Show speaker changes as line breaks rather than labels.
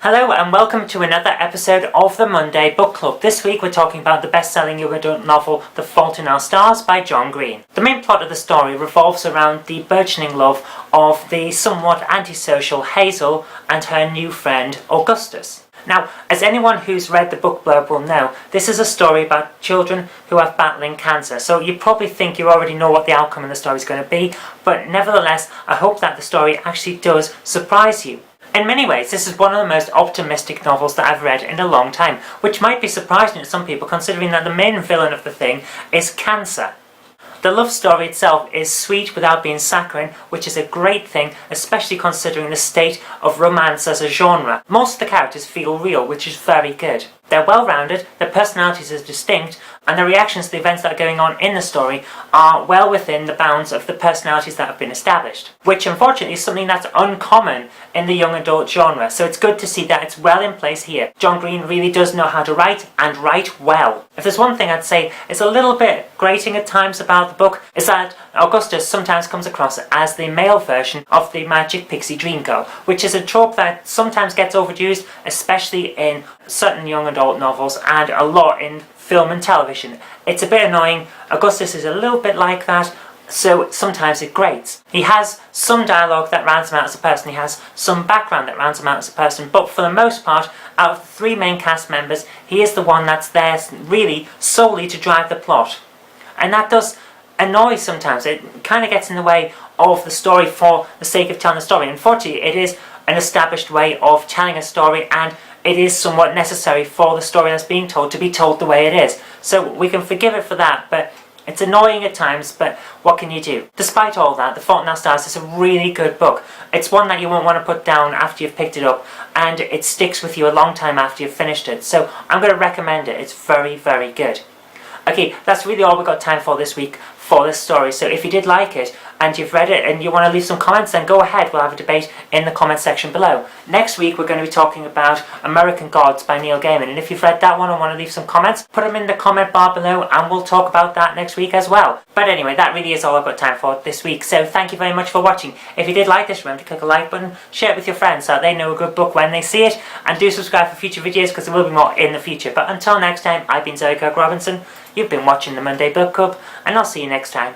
Hello and welcome to another episode of the Monday Book Club. This week we're talking about the best-selling young adult novel The Fault in Our Stars by John Green. The main plot of the story revolves around the burgeoning love of the somewhat antisocial Hazel and her new friend Augustus. Now, as anyone who's read the book blurb will know, this is a story about children who are battling cancer, so you probably think you already know what the outcome of the story is going to be, but nevertheless, I hope that the story actually does surprise you. In many ways, this is one of the most optimistic novels that I've read in a long time, which might be surprising to some people considering that the main villain of the thing is cancer. The love story itself is sweet without being saccharine, which is a great thing, especially considering the state of romance as a genre. Most of the characters feel real, which is very good. They're well-rounded, their personalities are distinct, and the reactions to the events that are going on in the story are well within the bounds of the personalities that have been established. Which unfortunately is something that's uncommon in the young adult genre, so it's good to see that it's well in place here. John Green really does know how to write, and write well. If there's one thing I'd say is a little bit grating at times about the book, is that Augustus sometimes comes across as the male version of the magic pixie dream girl, which is a trope that sometimes gets overused, especially in certain young adult novels and a lot in film and television. It's a bit annoying. Augustus is a little bit like that, so sometimes it grates. He has some dialogue that rounds him out as a person, he has some background that rounds him out as a person, but for the most part, out of the three main cast members, he is the one that's there really solely to drive the plot. And that does annoy sometimes. It kind of gets in the way of the story for the sake of telling the story. Unfortunately, it is an established way of telling a story, and it is somewhat necessary for the story that's being told to be told the way it is. So we can forgive it for that, but it's annoying at times, but what can you do? Despite all that, The Fault in Our Stars is a really good book. It's one that you won't want to put down after you've picked it up, and it sticks with you a long time after you've finished it. So I'm going to recommend it. It's very, very good. Okay, that's really all we've got time for this week for this story. So if you did like it and you've read it and you want to leave some comments, then go ahead, we'll have a debate in the comment section below. Next week we're going to be talking about American Gods by Neil Gaiman, and if you've read that one and want to leave some comments, put them in the comment bar below and we'll talk about that next week as well. But anyway, that really is all I've got time for this week, so thank you very much for watching. If you did like this, remember to click a like button, share it with your friends so that they know a good book when they see it, and do subscribe for future videos because there will be more in the future. But until next time, I've been Kirk-Robinson. You've been watching the Monday Book Club, and I'll see you next time.